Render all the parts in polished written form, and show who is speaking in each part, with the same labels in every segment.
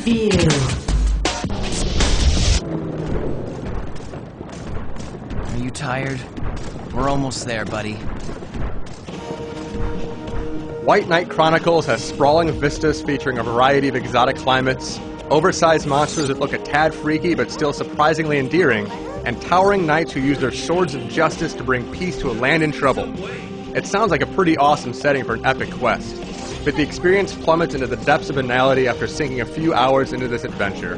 Speaker 1: field.
Speaker 2: Are you tired? We're almost there, buddy.
Speaker 3: White Knight Chronicles has sprawling vistas featuring a variety of exotic climates, oversized monsters that look a tad freaky but still surprisingly endearing, and towering knights who use their swords of justice to bring peace to a land in trouble. It sounds like a pretty awesome setting for an epic quest, but the experience plummets into the depths of banality after sinking a few hours into this adventure.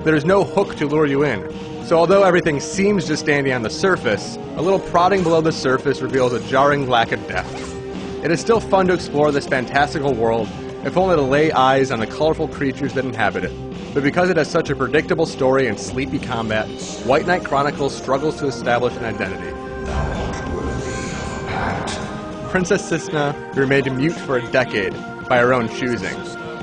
Speaker 3: There is no hook to lure you in, so although everything seems just dandy on the surface, a little prodding below the surface reveals a jarring lack of depth. It is still fun to explore this fantastical world, if only to lay eyes on the colorful creatures that inhabit it. But because it has such a predictable story and sleepy combat, White Knight Chronicles struggles to establish an identity. Princess Cisna remained mute for a decade, by her own choosing.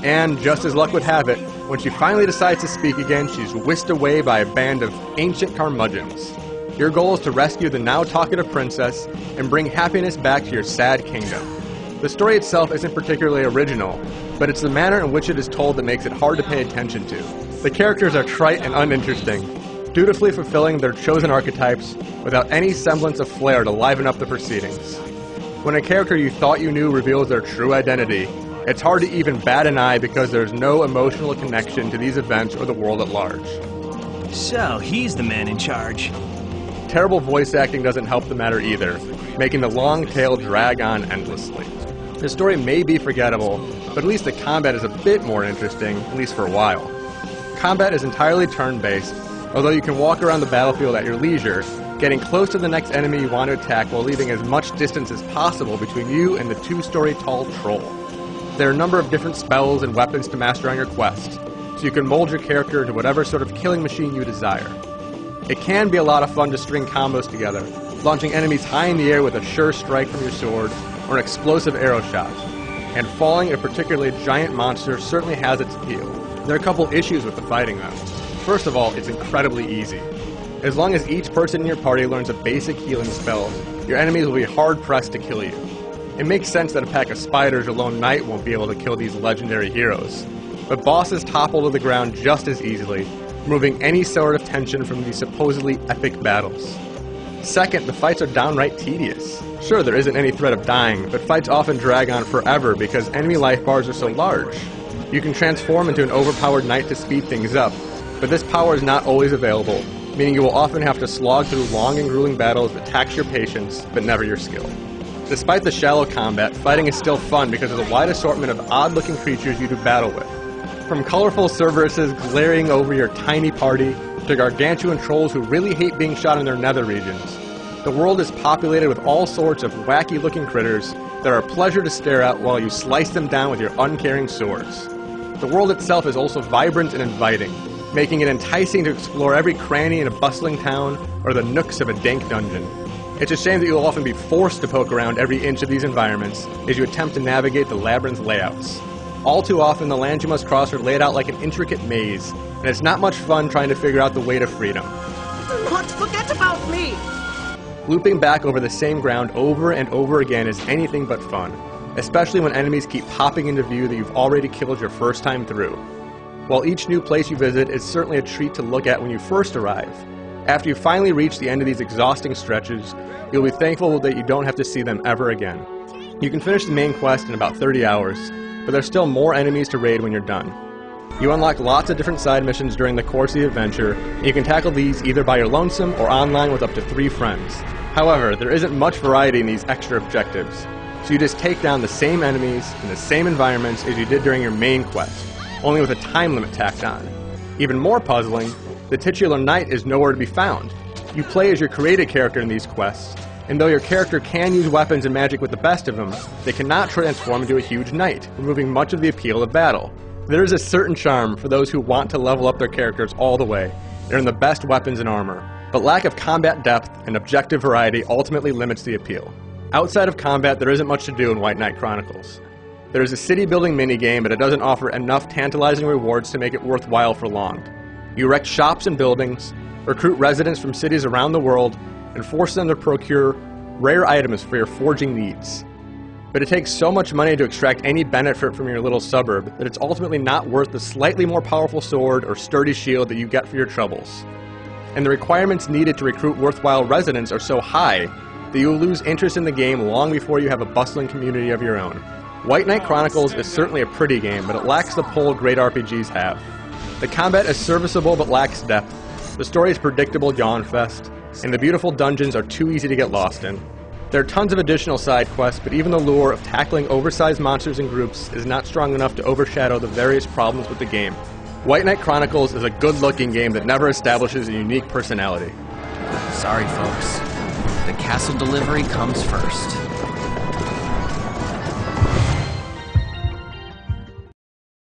Speaker 3: And, just as luck would have it, when she finally decides to speak again, she's whisked away by a band of ancient curmudgeons. Your goal is to rescue the now talkative princess and bring happiness back to your sad kingdom. The story itself isn't particularly original, but it's the manner in which it is told that makes it hard to pay attention to. The characters are trite and uninteresting, dutifully fulfilling their chosen archetypes without any semblance of flair to liven up the proceedings. When a character you thought you knew reveals their true identity, it's hard to even bat an eye because there's no emotional connection to these events or the world at large.
Speaker 4: So, he's the man in charge.
Speaker 3: Terrible voice acting doesn't help the matter either, making the long tale drag on endlessly. The story may be forgettable, but at least the combat is a bit more interesting, at least for a while. Combat is entirely turn-based, although you can walk around the battlefield at your leisure, getting close to the next enemy you want to attack while leaving as much distance as possible between you and the 2-story tall troll. There are a number of different spells and weapons to master on your quest, so you can mold your character into whatever sort of killing machine you desire. It can be a lot of fun to string combos together, launching enemies high in the air with a sure strike from your sword, or an explosive arrow shot. And falling a particularly giant monster certainly has its appeal. There are a couple issues with the fighting though. First of all, it's incredibly easy. As long as each person in your party learns a basic healing spell, your enemies will be hard-pressed to kill you. It makes sense that a pack of spiders or lone knight won't be able to kill these legendary heroes, but bosses topple to the ground just as easily, removing any sort of tension from these supposedly epic battles. Second, the fights are downright tedious. Sure, there isn't any threat of dying, but fights often drag on forever because enemy life bars are so large. You can transform into an overpowered knight to speed things up, but this power is not always available, meaning you will often have to slog through long and grueling battles that tax your patience, but never your skill. Despite the shallow combat, fighting is still fun because of the wide assortment of odd-looking creatures you do battle with. From colorful Cerberuses glaring over your tiny party, to gargantuan trolls who really hate being shot in their nether regions, the world is populated with all sorts of wacky-looking critters that are a pleasure to stare at while you slice them down with your uncaring swords. The world itself is also vibrant and inviting, making it enticing to explore every cranny in a bustling town or the nooks of a dank dungeon. It's a shame that you'll often be forced to poke around every inch of these environments as you attempt to navigate the labyrinth layouts. All too often, the lands you must cross are laid out like an intricate maze, and it's not much fun trying to figure out the way to freedom.
Speaker 5: Do not forget about me!
Speaker 3: Looping back over the same ground over and over again is anything but fun, especially when enemies keep popping into view that you've already killed your first time through. While each new place you visit is certainly a treat to look at when you first arrive, after you finally reach the end of these exhausting stretches, you'll be thankful that you don't have to see them ever again. You can finish the main quest in about 30 hours, but there's still more enemies to raid when you're done. You unlock lots of different side missions during the course of the adventure, and you can tackle these either by your lonesome or online with up to 3 friends. However, there isn't much variety in these extra objectives, so you just take down the same enemies in the same environments as you did during your main quest, only with a time limit tacked on. Even more puzzling, the titular knight is nowhere to be found. You play as your created character in these quests, and though your character can use weapons and magic with the best of them, they cannot transform into a huge knight, removing much of the appeal of battle. There is a certain charm for those who want to level up their characters all the way, and earn the best weapons and armor, but lack of combat depth and objective variety ultimately limits the appeal. Outside of combat, there isn't much to do in White Knight Chronicles. There is a city-building minigame, but it doesn't offer enough tantalizing rewards to make it worthwhile for long. You erect shops and buildings, recruit residents from cities around the world, and force them to procure rare items for your forging needs. but it takes so much money to extract any benefit from your little suburb that it's ultimately not worth the slightly more powerful sword or sturdy shield that you get for your troubles. And the requirements needed to recruit worthwhile residents are so high that you will lose interest in the game long before you have a bustling community of your own. White Knight Chronicles is certainly a pretty game, but it lacks the pull great RPGs have. The combat is serviceable but lacks depth, the story is predictable yawn-fest, and the beautiful dungeons are too easy to get lost in. There are tons of additional side quests, but even the lure of tackling oversized monsters in groups is not strong enough to overshadow the various problems with the game. White Knight Chronicles is a good-looking game that never establishes a unique personality.
Speaker 2: Sorry, folks. The castle delivery comes first.